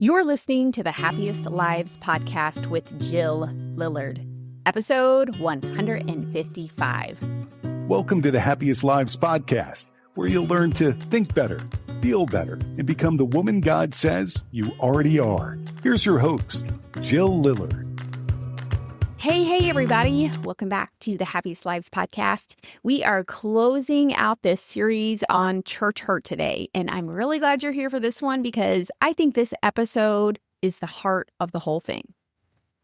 You're listening to the Happiest Lives podcast with Jill Lillard, episode 155. Welcome to the Happiest Lives podcast, where you'll learn to think better, feel better, and become the woman God says you already are. Here's your host, Jill Lillard. Hey, everybody. Welcome back to the Happiest Lives podcast. We are closing out this series on church hurt today, and I'm really glad you're here for this one because I think this episode is the heart of the whole thing.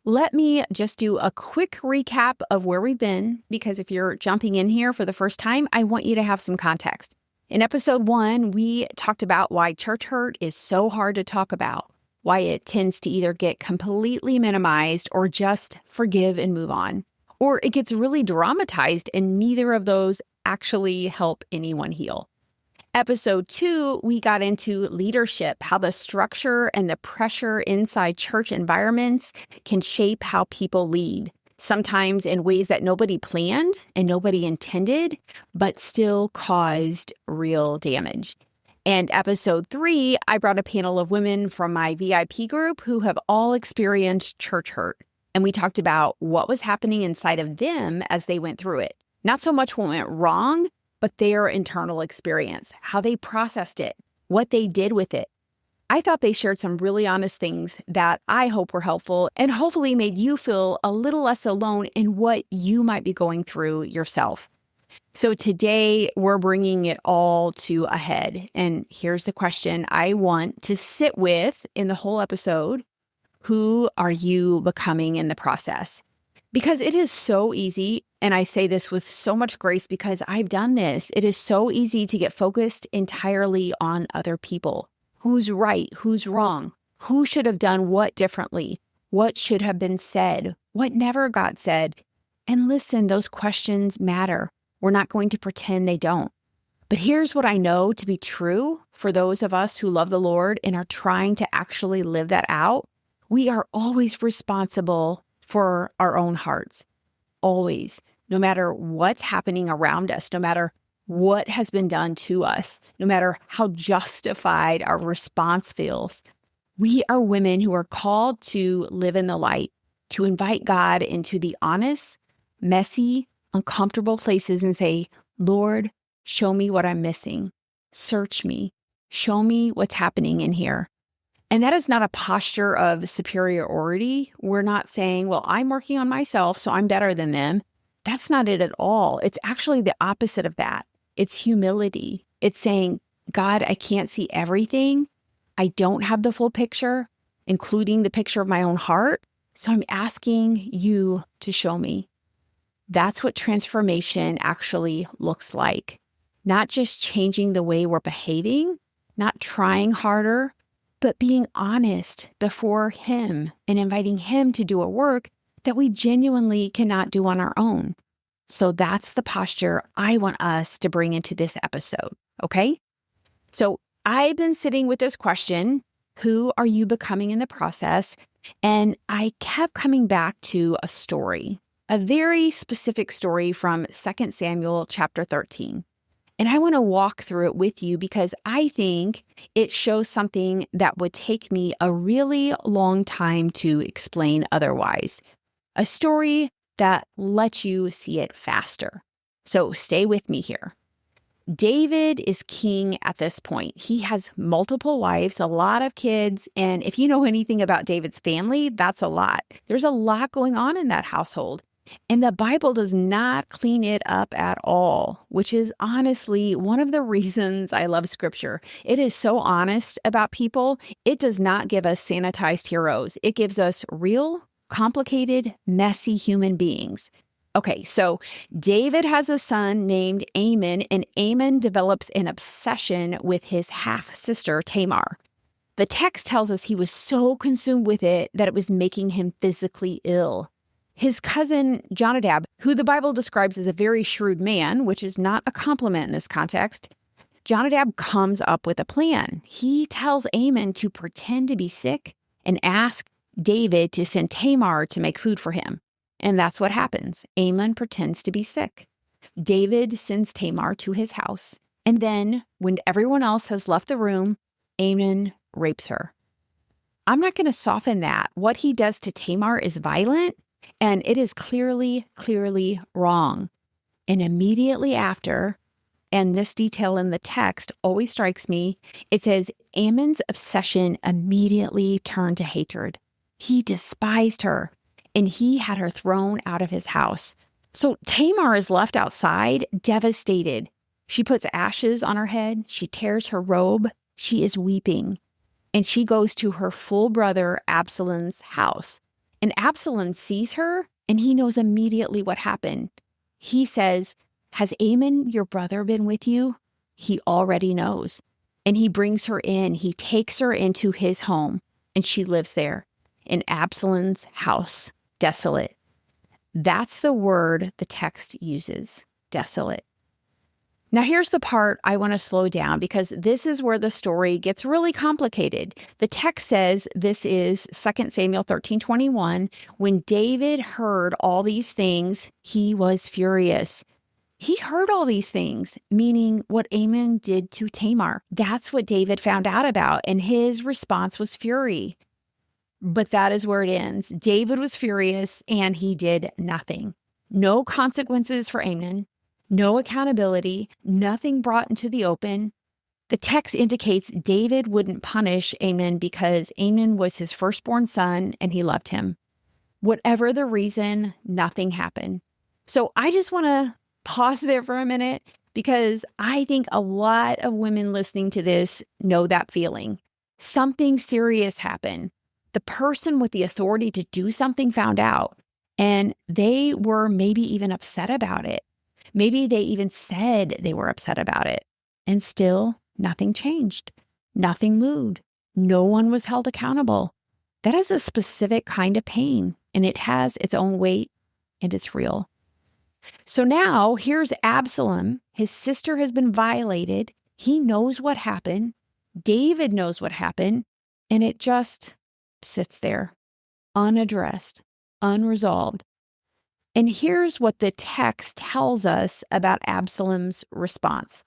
Let me just do a quick recap of where we've been, because if you're jumping in here for the first time, I want you to have some context. In episode 1, we talked about why church hurt is so hard to talk about, why it tends to either get completely minimized or just forgive and move on, or it gets really dramatized and neither of those actually help anyone heal. Episode 2, we got into leadership, how the structure and the pressure inside church environments can shape how people lead, sometimes in ways that nobody planned and nobody intended, but still caused real damage. And episode 3, I brought a panel of women from my VIP group who have all experienced church hurt. And we talked about what was happening inside of them as they went through it. Not so much what went wrong, but their internal experience, how they processed it, what they did with it. I thought they shared some really honest things that I hope were helpful and hopefully made you feel a little less alone in what you might be going through yourself. So today we're bringing it all to a head. And here's the question I want to sit with in the whole episode. Who are you becoming in the process? Because it is so easy, and I say this with so much grace because I've done this, it is so easy to get focused entirely on other people. Who's right? Who's wrong? Who should have done what differently? What should have been said? What never got said? And listen, those questions matter. We're not going to pretend they don't. But here's what I know to be true for those of us who love the Lord and are trying to actually live that out. We are always responsible for our own hearts. Always. No matter what's happening around us, no matter what has been done to us, no matter how justified our response feels, we are women who are called to live in the light, to invite God into the honest, messy, uncomfortable places and say, Lord, show me what I'm missing. Search me. Show me what's happening in here. And that is not a posture of superiority. We're not saying, well, I'm working on myself, so I'm better than them. That's not it at all. It's actually the opposite of that. It's humility. It's saying, God, I can't see everything. I don't have the full picture, including the picture of my own heart. So I'm asking you to show me. That's what transformation actually looks like. Not just changing the way we're behaving, not trying harder, but being honest before Him and inviting Him to do a work that we genuinely cannot do on our own. So that's the posture I want us to bring into this episode, okay? So I've been sitting with this question, who are you becoming in the process? And I kept coming back to a story. A very specific story from 2 Samuel chapter 13. And I want to walk through it with you because I think it shows something that would take me a really long time to explain otherwise. A story that lets you see it faster. So stay with me here. David is king at this point. He has multiple wives, a lot of kids, and if you know anything about David's family, that's a lot. There's a lot going on in that household. And the Bible does not clean it up at all, which is honestly one of the reasons I love Scripture. It is so honest about people. It does not give us sanitized heroes. It gives us real, complicated, messy human beings. Okay, so David has a son named Amnon, and Amnon develops an obsession with his half-sister Tamar. The text tells us he was so consumed with it that it was making him physically ill. His cousin Jonadab, who the Bible describes as a very shrewd man, which is not a compliment in this context, Jonadab comes up with a plan. He tells Amnon to pretend to be sick and ask David to send Tamar to make food for him. And that's what happens. Amnon pretends to be sick. David sends Tamar to his house. And then, when everyone else has left the room, Amnon rapes her. I'm not going to soften that. What he does to Tamar is violent, and it is clearly, clearly wrong. And immediately after, and this detail in the text always strikes me, it says Ammon's obsession immediately turned to hatred. He despised her, and he had her thrown out of his house. So Tamar is left outside, devastated. She puts ashes on her head. She tears her robe. She is weeping. And she goes to her full brother Absalom's house. And Absalom sees her, and he knows immediately what happened. He says, "Has Ammon, your brother, been with you?" He already knows. And he brings her in. He takes her into his home, and she lives there in Absalom's house, desolate. That's the word the text uses, desolate. Now, here's the part I want to slow down because this is where the story gets really complicated. The text says this is 2 Samuel 13:21. When David heard all these things, he was furious. He heard all these things, meaning what Ammon did to Tamar. That's what David found out about, and his response was fury. But that is where it ends. David was furious, and he did nothing. No consequences for Ammon. No accountability, nothing brought into the open. The text indicates David wouldn't punish Ammon because Ammon was his firstborn son and he loved him. Whatever the reason, nothing happened. So I just want to pause there for a minute because I think a lot of women listening to this know that feeling. Something serious happened. The person with the authority to do something found out, and they were maybe even upset about it. Maybe they even said they were upset about it, and still nothing changed. Nothing moved. No one was held accountable. That is a specific kind of pain, and it has its own weight, and it's real. So now here's Absalom. His sister has been violated. He knows what happened. David knows what happened, and it just sits there, unaddressed, unresolved. And here's what the text tells us about Absalom's response.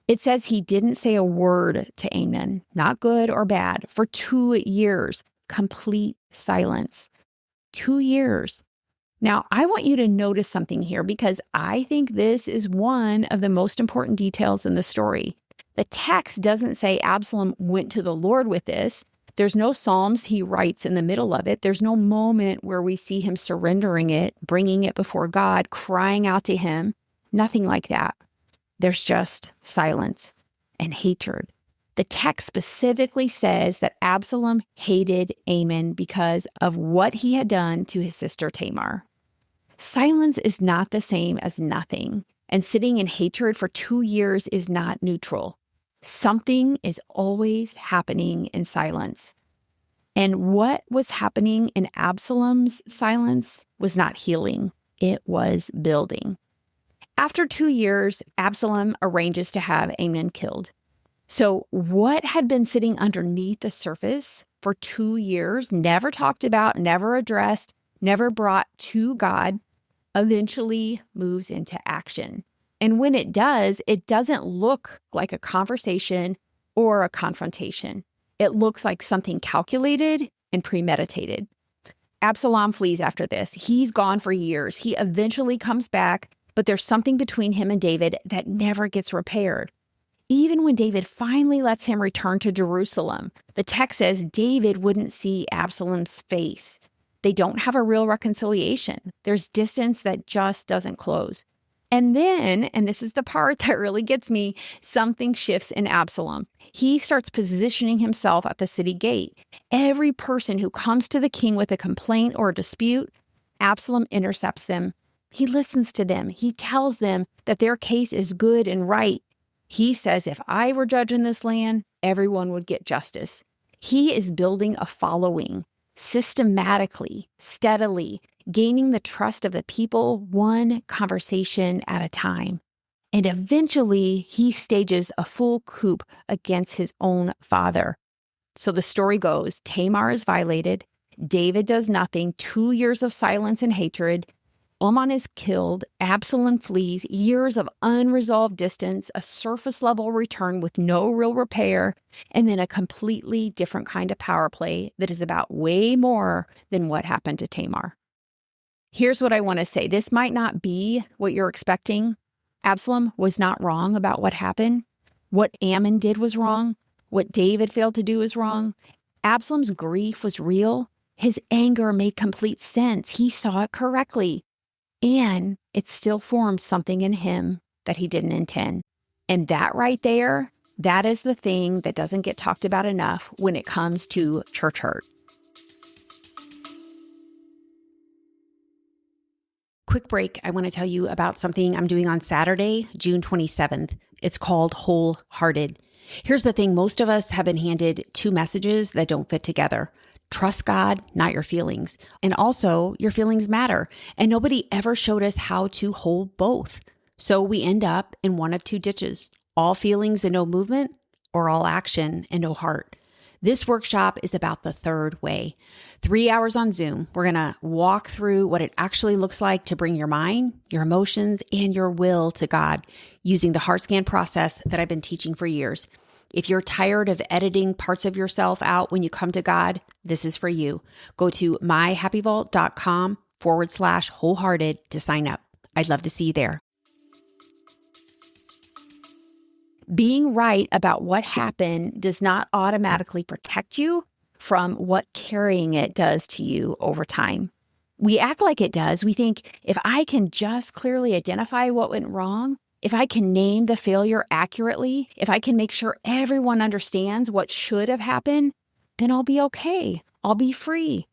It says he didn't say a word to Amnon, not good or bad, for 2 years, complete silence. 2 years. Now, I want you to notice something here because I think this is one of the most important details in the story. The text doesn't say Absalom went to the Lord with this. There's no Psalms he writes in the middle of it. There's no moment where we see him surrendering it, bringing it before God, crying out to him. Nothing like that. There's just silence and hatred. The text specifically says that Absalom hated Ammon because of what he had done to his sister Tamar. Silence is not the same as nothing, and sitting in hatred for 2 years is not neutral. Something is always happening in silence. And what was happening in Absalom's silence was not healing. It was building. After 2 years, Absalom arranges to have Amnon killed. So what had been sitting underneath the surface for 2 years, never talked about, never addressed, never brought to God, eventually moves into action. And when it does, it doesn't look like a conversation or a confrontation. It looks like something calculated and premeditated. Absalom flees after this. He's gone for years. He eventually comes back, but there's something between him and David that never gets repaired. Even when David finally lets him return to Jerusalem, the text says David wouldn't see Absalom's face. They don't have a real reconciliation. There's distance that just doesn't close. And then, and this is the part that really gets me, something shifts in Absalom. He starts positioning himself at the city gate. Every person who comes to the king with a complaint or a dispute, Absalom intercepts them. He listens to them. He tells them that their case is good and right. He says, if I were judge in this land, everyone would get justice. He is building a following, systematically, steadily, gaining the trust of the people one conversation at a time. And eventually, he stages a full coup against his own father. So the story goes, Tamar is violated. David does nothing. 2 years of silence and hatred. Ammon is killed, Absalom flees, years of unresolved distance, a surface level return with no real repair, and then a completely different kind of power play that is about way more than what happened to Tamar. Here's what I want to say. This might not be what you're expecting. Absalom was not wrong about what happened. What Ammon did was wrong. What David failed to do was wrong. Absalom's grief was real. His anger made complete sense. He saw it correctly. And it still formed something in him that he didn't intend. And that right there, that is the thing that doesn't get talked about enough when it comes to church hurt. Quick break. I want to tell you about something I'm doing on Saturday, June 27th. It's called Wholehearted. Here's the thing. Most of us have been handed two messages that don't fit together. Trust God, not your feelings. And also, your feelings matter. And nobody ever showed us how to hold both. So we end up in one of two ditches: all feelings and no movement, or all action and no heart. This workshop is about the third way. 3 hours on Zoom. We're going to walk through what it actually looks like to bring your mind, your emotions, and your will to God using the heart scan process that I've been teaching for years. If you're tired of editing parts of yourself out when you come to God, this is for you. Go to myhappyvault.com/wholehearted to sign up. I'd love to see you there. Being right about what happened does not automatically protect you from what carrying it does to you over time. We act like it does. We think, if I can just clearly identify what went wrong, if I can name the failure accurately, if I can make sure everyone understands what should have happened, then I'll be okay. I'll be free.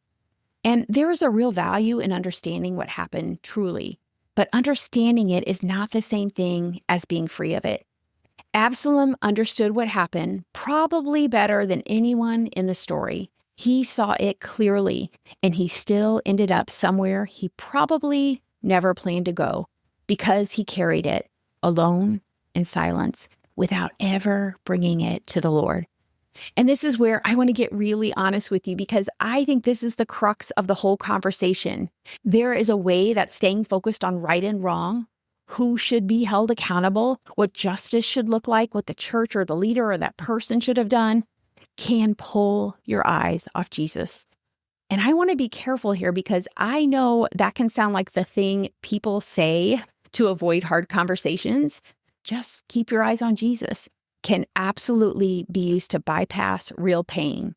And there is a real value in understanding what happened truly, but understanding it is not the same thing as being free of it. Absalom understood what happened probably better than anyone in the story. He saw it clearly, and he still ended up somewhere he probably never planned to go because he carried it alone in silence without ever bringing it to the Lord. And this is where I want to get really honest with you, because I think this is the crux of the whole conversation. There is a way that staying focused on right and wrong, who should be held accountable, what justice should look like, what the church or the leader or that person should have done, can pull your eyes off Jesus. And I want to be careful here, because I know that can sound like the thing people say to avoid hard conversations. Just keep your eyes on Jesus can absolutely be used to bypass real pain.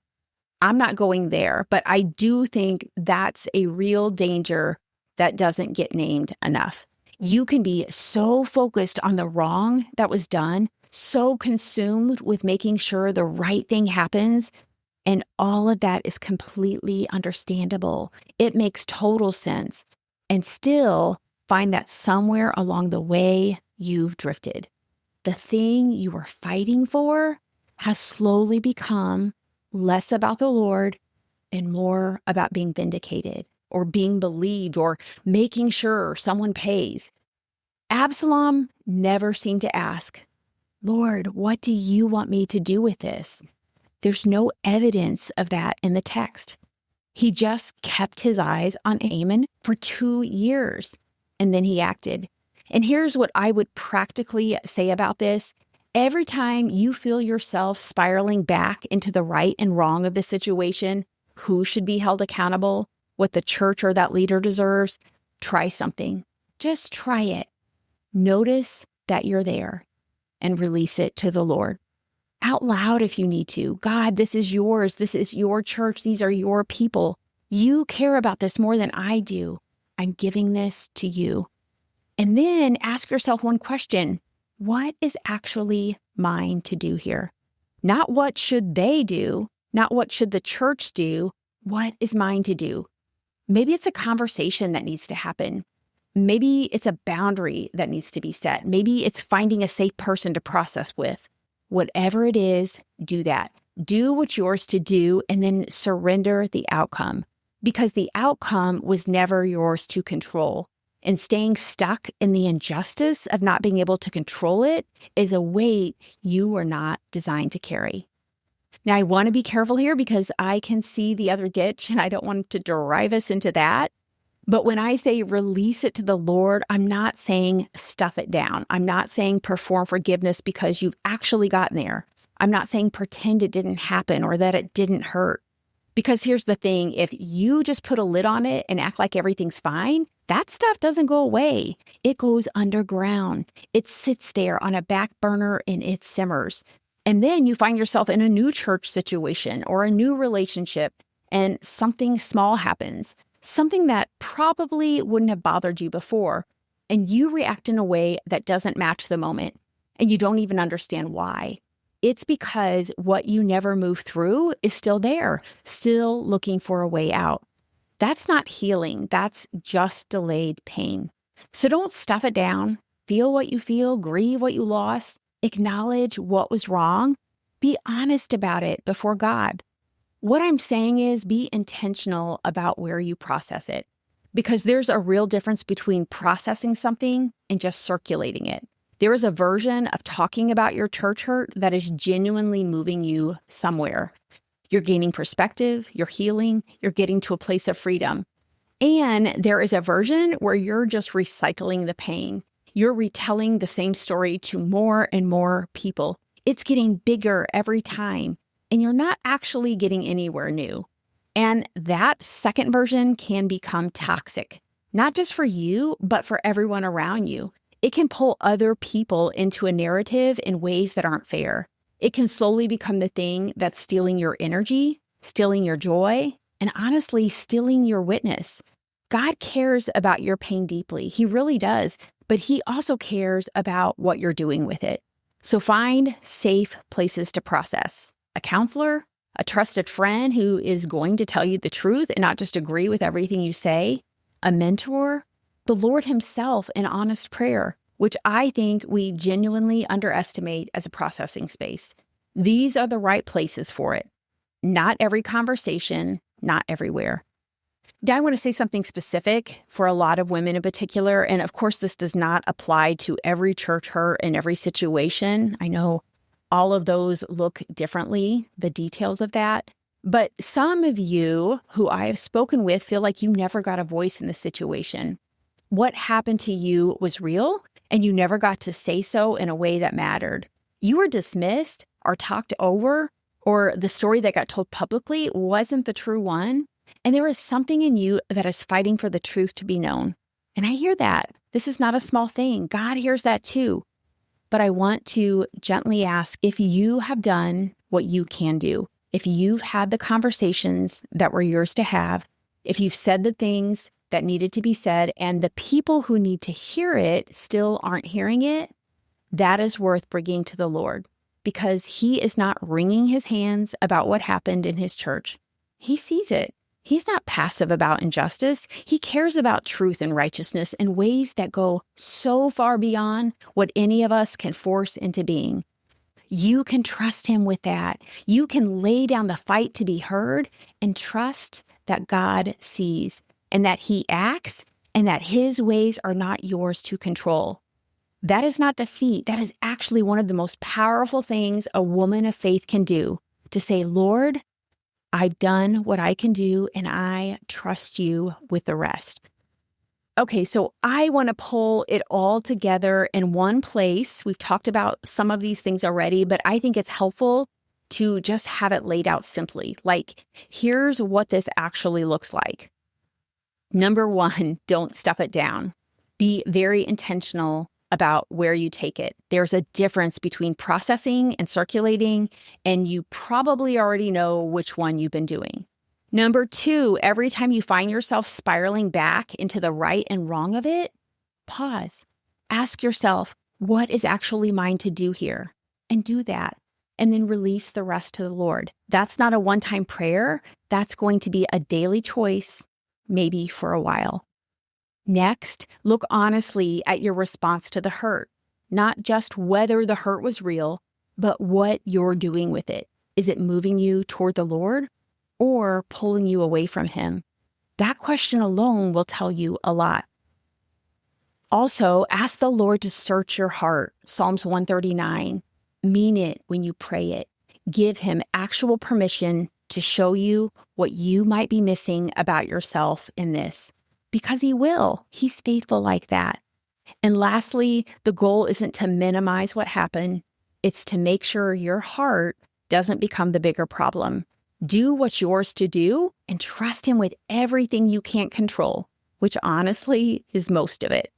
I'm not going there, but I do think that's a real danger that doesn't get named enough. You can be so focused on the wrong that was done, so consumed with making sure the right thing happens, and all of that is completely understandable. It makes total sense, and still find that somewhere along the way you've drifted. The thing you were fighting for has slowly become less about the Lord and more about being vindicated or being believed or making sure someone pays. Absalom never seemed to ask, Lord, what do you want me to do with this? There's no evidence of that in the text. He just kept his eyes on Ammon for 2 years, and then he acted. And here's what I would practically say about this. Every time you feel yourself spiraling back into the right and wrong of the situation, who should be held accountable, what the church or that leader deserves, try something. Just try it. Notice that you're there and release it to the Lord. Out loud if you need to. God, this is yours. This is your church. These are your people. You care about this more than I do. I'm giving this to you. And then ask yourself one question. What is actually mine to do here? Not what should they do, not what should the church do. What is mine to do? Maybe it's a conversation that needs to happen. Maybe it's a boundary that needs to be set. Maybe it's finding a safe person to process with. Whatever it is, do that. Do what's yours to do and then surrender the outcome, because the outcome was never yours to control. And staying stuck in the injustice of not being able to control it is a weight you were not designed to carry. Now, I want to be careful here because I can see the other ditch and I don't want to drive us into that. But when I say release it to the Lord, I'm not saying stuff it down. I'm not saying perform forgiveness because you've actually gotten there. I'm not saying pretend it didn't happen or that it didn't hurt. Because here's the thing, if you just put a lid on it and act like everything's fine, that stuff doesn't go away. It goes underground. It sits there on a back burner and it simmers. And then you find yourself in a new church situation or a new relationship and something small happens, something that probably wouldn't have bothered you before. And you react in a way that doesn't match the moment. And you don't even understand why. It's because what you never moved through is still there, still looking for a way out. That's not healing. That's just delayed pain. So don't stuff it down. Feel what you feel, grieve what you lost, acknowledge what was wrong. Be honest about it before God. What I'm saying is be intentional about where you process it, because there's a real difference between processing something and just circulating it. There is a version of talking about your church hurt that is genuinely moving you somewhere. You're gaining perspective, you're healing, you're getting to a place of freedom. And there is a version where you're just recycling the pain. You're retelling the same story to more and more people. It's getting bigger every time, and you're not actually getting anywhere new. And that second version can become toxic, not just for you, but for everyone around you. It can pull other people into a narrative in ways that aren't fair. It can slowly become the thing that's stealing your energy, stealing your joy, and honestly, stealing your witness. God cares about your pain deeply. He really does, but He also cares about what you're doing with it. So find safe places to process. A counselor, a trusted friend who is going to tell you the truth and not just agree with everything you say, a mentor, the Lord Himself in honest prayer, which I think we genuinely underestimate as a processing space. These are the right places for it. Not every conversation, not everywhere. Now, I want to say something specific for a lot of women in particular, and of course, this does not apply to every church hurt and every situation. I know all of those look differently, the details of that. But some of you who I have spoken with feel like you never got a voice in the situation. What happened to you was real, and you never got to say so in a way that mattered. You were dismissed or talked over, or the story that got told publicly wasn't the true one. And there is something in you that is fighting for the truth to be known. And I hear that. This is not a small thing. God hears that too. But I want to gently ask if you have done what you can do, if you've had the conversations that were yours to have, if you've said the things that needed to be said, and the people who need to hear it still aren't hearing it, that is worth bringing to the Lord, because He is not wringing His hands about what happened in His church. He sees it. He's not passive about injustice. He cares about truth and righteousness in ways that go so far beyond what any of us can force into being. You can trust Him with that. You can lay down the fight to be heard and trust that God sees and that He acts and that His ways are not yours to control. That is not defeat. That is actually one of the most powerful things a woman of faith can do, to say, Lord, I've done what I can do and I trust You with the rest. Okay, so I want to pull it all together in one place. We've talked about some of these things already, but I think it's helpful to just have it laid out simply. Like, here's what this actually looks like. Number one, don't stuff it down. Be very intentional about where you take it. There's a difference between processing and circulating, and you probably already know which one you've been doing. Number two, every time you find yourself spiraling back into the right and wrong of it, pause. Ask yourself, what is actually mine to do here? And do that. And then release the rest to the Lord. That's not a one-time prayer. That's going to be a daily choice, maybe for a while. Next, look honestly at your response to the hurt, not just whether the hurt was real, but what you're doing with it. Is it moving you toward the Lord or pulling you away from Him? That question alone will tell you a lot. Also, ask the Lord to search your heart. Psalms 139. Mean it when you pray it. Give Him actual permission to show you what you might be missing about yourself in this. Because he will. He's faithful like that. And lastly, the goal isn't to minimize what happened. It's to make sure your heart doesn't become the bigger problem. Do what's yours to do and trust him with everything you can't control, which honestly is most of it.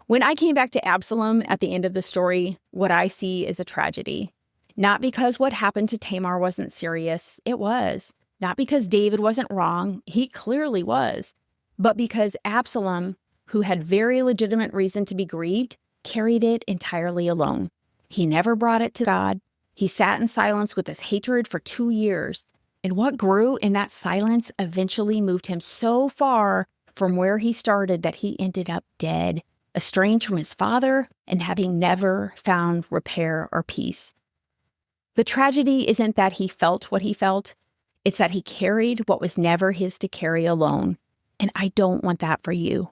When I came back to Absalom at the end of the story, what I see is a tragedy. Not because what happened to Tamar wasn't serious, it was. Not because David wasn't wrong, he clearly was. But because Absalom, who had very legitimate reason to be grieved, carried it entirely alone. He never brought it to God. He sat in silence with his hatred for 2 years. And what grew in that silence eventually moved him so far from where he started that he ended up dead, estranged from his father, and having never found repair or peace. The tragedy isn't that he felt what he felt. It's that he carried what was never his to carry alone. And I don't want that for you.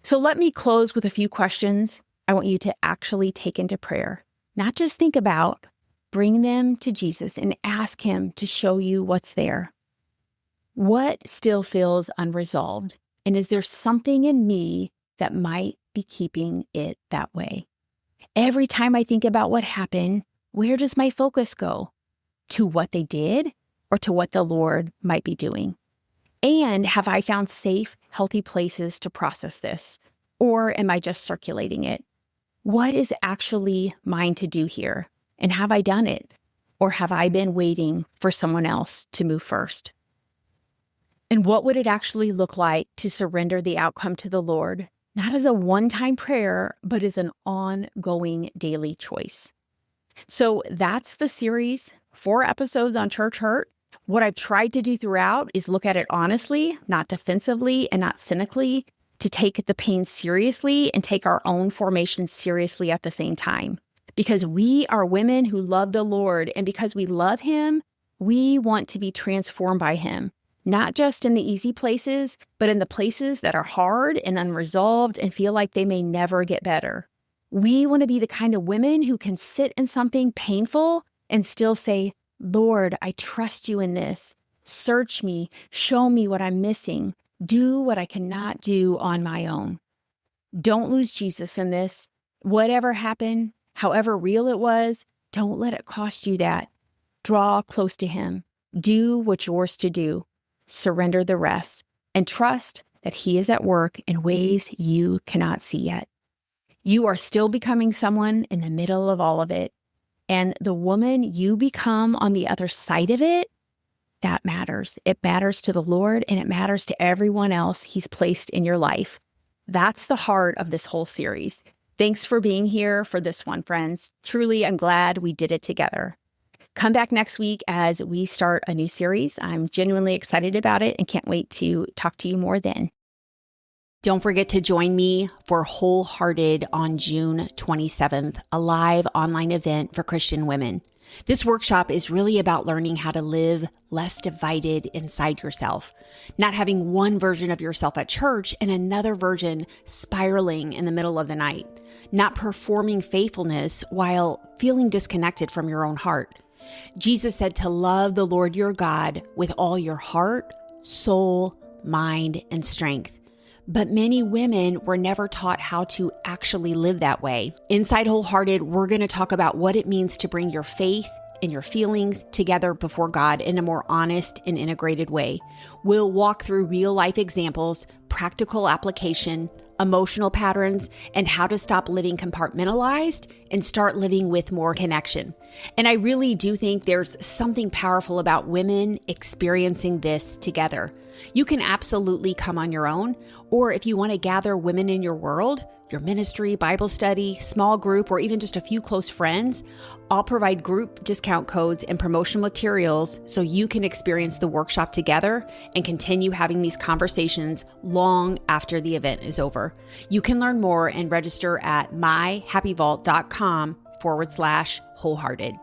So let me close with a few questions I want you to actually take into prayer. Not just think about, bring them to Jesus and ask him to show you what's there. What still feels unresolved? And is there something in me that might be keeping it that way? Every time I think about what happened, where does my focus go? To what they did or to what the Lord might be doing? And have I found safe, healthy places to process this? Or am I just circulating it? What is actually mine to do here? And have I done it? Or have I been waiting for someone else to move first? And what would it actually look like to surrender the outcome to the Lord, not as a one-time prayer, but as an ongoing daily choice? So that's the series, 4 episodes on church hurt. What I've tried to do throughout is look at it honestly, not defensively and not cynically, to take the pain seriously and take our own formation seriously at the same time. Because we are women who love the Lord, and because we love him, we want to be transformed by him, not just in the easy places, but in the places that are hard and unresolved and feel like they may never get better. We want to be the kind of women who can sit in something painful and still say, Lord, I trust you in this. Search me, show me what I'm missing. Do what I cannot do on my own. Don't lose Jesus in this. Whatever happened, however real it was, don't let it cost you that. Draw close to him. Do what's yours to do. Surrender the rest and trust that he is at work in ways you cannot see yet. You are still becoming someone in the middle of all of it. And the woman you become on the other side of it, that matters. It matters to the Lord and it matters to everyone else he's placed in your life. That's the heart of this whole series. Thanks for being here for this one, friends. Truly, I'm glad we did it together. Come back next week as we start a new series. I'm genuinely excited about it and can't wait to talk to you more then. Don't forget to join me for Wholehearted on June 27th, a live online event for Christian women. This workshop is really about learning how to live less divided inside yourself, not having one version of yourself at church and another version spiraling in the middle of the night, not performing faithfulness while feeling disconnected from your own heart. Jesus said to love the Lord your God with all your heart, soul, mind, and strength. But many women were never taught how to actually live that way. Inside Wholehearted, we're going to talk about what it means to bring your faith and your feelings together before God in a more honest and integrated way. We'll walk through real life examples, practical application, emotional patterns, and how to stop living compartmentalized and start living with more connection. And I really do think there's something powerful about women experiencing this together. You can absolutely come on your own, or if you want to gather women in your world, your ministry, Bible study, small group, or even just a few close friends, I'll provide group discount codes and promotional materials so you can experience the workshop together and continue having these conversations long after the event is over. You can learn more and register at myhappyvault.com/wholehearted.